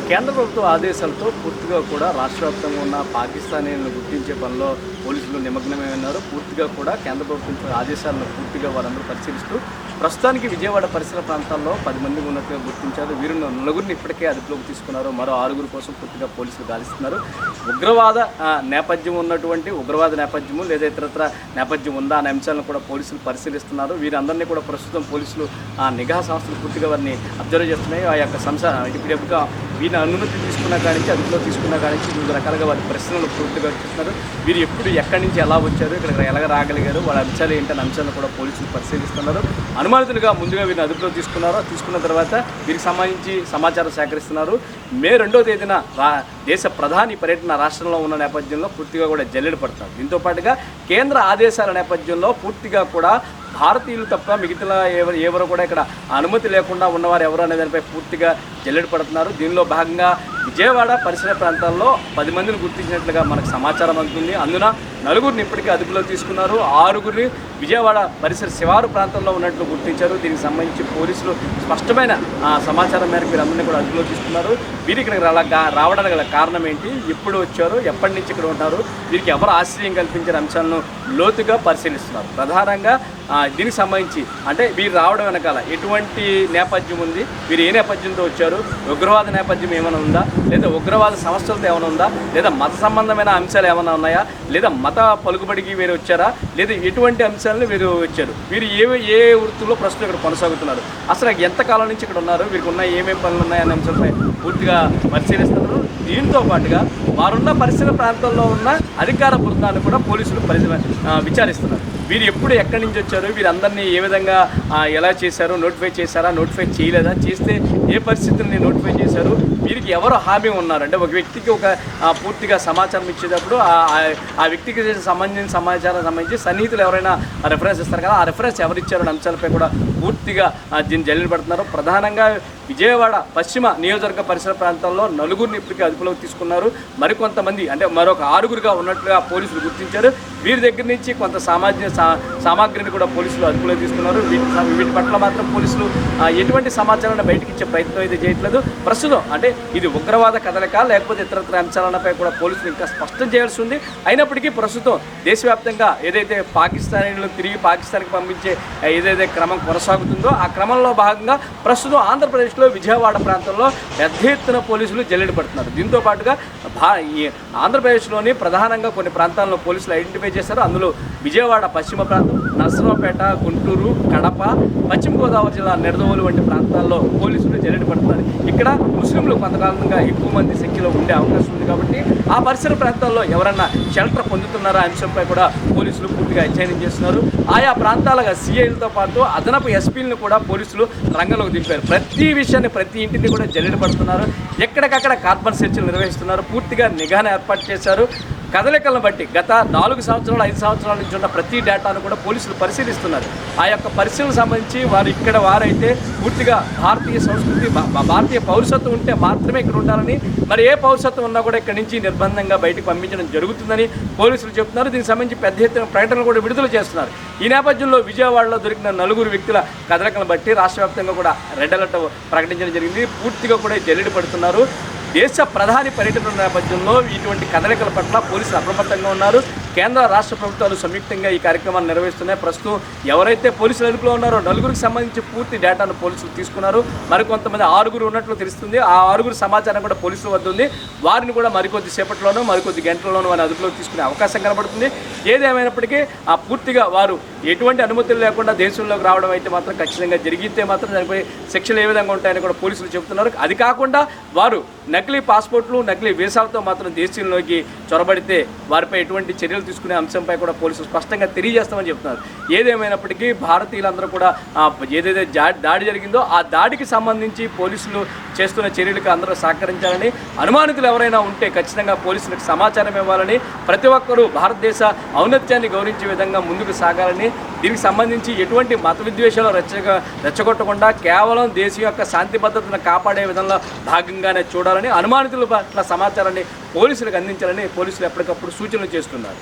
కేంద్ర ప్రభుత్వ ఆదేశాలతో పూర్తిగా కూడా రాష్ట్ర వ్యాప్తంగా ఉన్న పాకిస్తానీలను గుర్తించే పనిలో పోలీసులు నిమగ్నమై ఉన్నారు. పూర్తిగా కూడా కేంద్ర ప్రభుత్వం ఆదేశాలను పూర్తిగా వారందరూ పరిశీలిస్తూ ప్రస్తుతానికి విజయవాడ పరిసర ప్రాంతాల్లో 10 మంది ఉన్నట్టుగా గుర్తించారు. వీరు నలుగురిని ఇప్పటికే అదుపులోకి తీసుకున్నారు. మరో 6 కోసం పూర్తిగా పోలీసులు గాలిస్తున్నారు. ఉగ్రవాద నేపథ్యం ఉన్నటువంటి ఉగ్రవాద నేపథ్యము లేదా ఇతరత్ర నేపథ్యం ఉందా అనే అంశాలను కూడా పోలీసులు పరిశీలిస్తున్నారు. వీరందరినీ కూడా ప్రస్తుతం పోలీసులు నిఘా సంస్థలు పూర్తిగా వారిని అబ్జర్వ్ చేస్తున్నాయి. ఆ యొక్క ఇప్పుడుగా వీరిని అనుమతి తీసుకున్న కానించి అదుపులో తీసుకున్న కానించి వివిధ రకాలుగా వారి ప్రశ్నలు పూర్తిగా చూస్తున్నారు. వీరు ఎప్పుడు ఎక్కడి నుంచి ఎలా వచ్చారు, ఇక్కడ ఎలా రాగలిగారు, వాళ్ళ అంశాలు ఏంటనే అంశాలను కూడా పోలీసులు పరిశీలిస్తున్నారు. అనుమానితులుగా ముందుగా వీరిని అదుపులో తీసుకున్న తర్వాత వీరికి సంబంధించి సమాచారం సేకరిస్తున్నారు. మే 2వ తేదీన దేశ ప్రధాని పర్యటన రాష్ట్రంలో ఉన్న నేపథ్యంలో పూర్తిగా కూడా జల్లెడ పడుతున్నారు. దీంతో పాటుగా కేంద్ర ఆదేశాల నేపథ్యంలో పూర్తిగా కూడా భారతీయులు తప్ప మిగతా ఎవరు కూడా ఇక్కడ అనుమతి లేకుండా ఉన్నవారు ఎవరు అనే దానిపై పూర్తిగా జల్లెడ పడుతున్నారు. దీనిలో భాగంగా విజయవాడ పరిసర ప్రాంతాల్లో 10 మందిని గుర్తించినట్లుగా మనకు సమాచారం అందుతుంది. అందున 4 ఇప్పటికే అదుపులో తీసుకున్నారు. 6 విజయవాడ పరిసర శివారు ప్రాంతంలో ఉన్నట్లు గుర్తించారు. దీనికి సంబంధించి పోలీసులు స్పష్టమైన సమాచారం మేరకు వీరందరినీ కూడా అదుపులో తీసుకున్నారు. వీరికి ఇక్కడ రావడానికి గల కారణం ఏంటి, ఎప్పుడు వచ్చారు, ఎప్పటి నుంచి ఇక్కడ ఉంటారు, వీరికి ఎవరు ఆశ్రయం కల్పించిన అంశాలను లోతుగా పరిశీలిస్తున్నారు. ప్రధానంగా దీనికి సంబంధించి అంటే వీరు రావడం వెనకాల ఎటువంటి నేపథ్యం ఉంది, వీరు ఏ నేపథ్యంతో వచ్చారు, ఉగ్రవాద నేపథ్యం ఏమైనా ఉందా, లేదా ఉగ్రవాద సమస్యలతో ఏమైనా ఉందా, లేదా మత సంబంధమైన అంశాలు ఏమైనా ఉన్నాయా, లేదా మత పలుకుబడికి వీరు వచ్చారా, లేదా ఎటువంటి అంశాలను వీరు వచ్చారు, వీరు ఏ వృత్తిలో ప్రస్తుతం ఇక్కడ కొనసాగుతున్నారు, అసలు ఎంతకాలం నుంచి ఇక్కడ ఉన్నారు, వీరికి ఉన్న ఏమేమి పనులు ఉన్నాయనే అంశాలపై పూర్తిగా పరిశీలిస్తున్నారు. దీంతో పాటుగా వారున్న పరిసర ప్రాంతాల్లో ఉన్న అధికార బృందాన్ని కూడా పోలీసులు విచారిస్తున్నారు. వీరు ఎప్పుడు ఎక్కడి నుంచి వచ్చారు, వీరందరినీ ఏ విధంగా ఎలా చేశారు, నోటిఫై చేశారా, నోటిఫై చేయలేదా, చేస్తే ఏ పరిస్థితుల్ని నోటిఫై చేశారు, వీరికి ఎవరు హామీ ఉన్నారు అంటే ఒక వ్యక్తికి ఒక పూర్తిగా సమాచారం ఇచ్చేటప్పుడు ఆ వ్యక్తికి సంబంధించిన సమాచారం సంబంధించి సన్నిహితులు ఎవరైనా రెఫరెన్స్ ఇస్తారు కదా, ఆ రెఫరెన్స్ ఎవరు ఇచ్చారనే అంశాలపై కూడా పూర్తిగా దీన్ని జల్లెడ పడుతున్నారు. ప్రధానంగా విజయవాడ పశ్చిమ నియోజకవర్గ పరిసర ప్రాంతాల్లో 4 ఇప్పటికే అదుపులోకి తీసుకున్నారు. మరికొంతమంది అంటే మరొక 6 ఉన్నట్లుగా పోలీసులు గుర్తించారు. వీరి దగ్గర నుంచి కొంత సామాగ్రిని కూడా పోలీసులు అదుపులో తీసుకున్నారు. వీటి పట్ల మాత్రం పోలీసులు ఎటువంటి సమాచారాన్ని బయటకు ఇచ్చే ప్రయత్నం అయితే చేయట్లేదు. ప్రస్తుతం అంటే ఇది ఉగ్రవాద కదలిక లేకపోతే ఇతరత్ర అంశాలపై కూడా పోలీసులు ఇంకా స్పష్టం చేయాల్సి ఉంది. అయినప్పటికీ ప్రస్తుతం దేశవ్యాప్తంగా ఏదైతే పాకిస్తానీలు తిరిగి పాకిస్తాన్కి పంపించే ఏదైతే క్రమం కొనసాగుతుందో ఆ క్రమంలో భాగంగా ప్రస్తుతం ఆంధ్రప్రదేశ్లో విజయవాడ ప్రాంతంలో పెద్ద ఎత్తున పోలీసులు జల్లెడ పడుతున్నారు. దీంతో పాటుగా ఈ ఆంధ్రప్రదేశ్లోని ప్రధానంగా కొన్ని ప్రాంతాల్లో పోలీసులు ఐడెంటిఫై చేశారు. అందులో విజయవాడ పశ్చిమ ప్రాంతం, నర్సరావుపేట, గుంటూరు, కడప, పశ్చిమ గోదావరి జిల్లా నిడదవోలు వంటి ప్రాంతాల్లో పోలీసులు జల్లెడ పడుతున్నారు. ఇక్కడ ముస్లింలు కొంతకాలంగా ఎక్కువ మంది సంఖ్యలో ఉండే అవకాశం ఉంది కాబట్టి ఆ పరిసర ప్రాంతాల్లో ఎవరన్నా షెల్టర్ పొందుతున్నారా అంశంపై కూడా పోలీసులు పూర్తిగా అధ్యయనం చేస్తున్నారు. ఆయా ప్రాంతాలుగా సిఐలతో పాటు అదనపు ఎస్పీలను కూడా పోలీసులు రంగంలోకి దింపారు. ప్రతి విషయాన్ని ప్రతి ఇంటిని కూడా జల్లెడ పడుతున్నారు. ఎక్కడికక్కడ కార్బన్ సెర్చ్లు నిర్వహిస్తున్నారు. పూర్తిగా నిఘాను ఏర్పాటు చేశారు. కదలికలను బట్టి గత 4 సంవత్సరాలు 5 సంవత్సరాల నుంచి ఉన్న ప్రతి డేటాను కూడా పోలీసులు పరిశీలిస్తున్నారు. ఆ యొక్క పరిశీలనకు సంబంధించి వారైతే పూర్తిగా భారతీయ సంస్కృతి భారతీయ పౌరసత్వం ఉంటే మాత్రమే ఇక్కడ ఉండాలని, మరి ఏ పౌరసత్వం ఉన్నా కూడా ఇక్కడ నుంచి నిర్బంధంగా బయటకు పంపించడం జరుగుతుందని పోలీసులు చెబుతున్నారు. దీనికి సంబంధించి పెద్ద ఎత్తున ప్రకటనలు కూడా విడుదల చేస్తున్నారు. ఈ నేపథ్యంలో విజయవాడలో దొరికిన 4 వ్యక్తుల కదలికలను బట్టి రాష్ట్ర వ్యాప్తంగా కూడా రెడ్ అలర్ట్ ప్రకటించడం జరిగింది. పూర్తిగా కూడా జల్లెడ పడుతున్నారు. దేశ ప్రధాని పర్యటన నేపథ్యంలో ఇటువంటి కదలికల పట్ల పోలీసులు అప్రమత్తంగా ఉన్నారు. కేంద్ర రాష్ట్ర ప్రభుత్వాలు సంయుక్తంగా ఈ కార్యక్రమాన్ని నిర్వహిస్తున్నాయి. ప్రస్తుతం ఎవరైతే పోలీసులు అదుపులో ఉన్నారో 4కి సంబంధించి పూర్తి డేటాను పోలీసులు తీసుకున్నారు. మరికొంతమంది 6 ఉన్నట్లు తెలుస్తుంది. ఆ 6 సమాచారం కూడా పోలీసుల వద్ద ఉంది. వారిని కూడా మరికొద్ది సేపట్లోనూ మరికొద్ది గంటల్లోనూ వారిని అదుపులోకి తీసుకునే అవకాశం కనబడుతుంది. ఏదేమైనప్పటికీ పూర్తిగా వారు ఎటువంటి అనుమతులు లేకుండా దేశంలోకి రావడం అయితే మాత్రం ఖచ్చితంగా జరిగితే మాత్రం దానిపై శిక్షలు ఏ విధంగా ఉంటాయని కూడా పోలీసులు చెబుతున్నారు. అది కాకుండా వారు నకిలీ పాస్పోర్ట్లు, నకిలీ వీసాలతో మాత్రం దేశంలోకి చొరబడితే వారిపై ఎటువంటి చర్యలు తీసుకునే అంశంపై కూడా పోలీసులు స్పష్టంగా తెలియజేస్తామని చెప్తున్నారు. ఏదేమైనప్పటికీ భారతీయులందరూ కూడా ఏదైతే దాడి జరిగిందో ఆ దాడికి సంబంధించి పోలీసులు చేస్తున్న చర్యలకు అందరూ సహకరించాలని, అనుమానితులు ఎవరైనా ఉంటే ఖచ్చితంగా పోలీసులకు సమాచారం ఇవ్వాలని, ప్రతి ఒక్కరూ భారతదేశ ఔన్నత్యాన్ని గౌరవించే విధంగా ముందుకు సాగాలని, దీనికి సంబంధించి ఎటువంటి మత విద్వేషాలు రెచ్చగొట్టకుండా కేవలం దేశం యొక్క శాంతి భద్రతను కాపాడే విధంగా భాగంగానే చూడాలని, అనుమానితుల పట్ల సమాచారాన్ని పోలీసులకు అందించాలని పోలీసులు ఎప్పటికప్పుడు సూచనలు చేస్తున్నారు.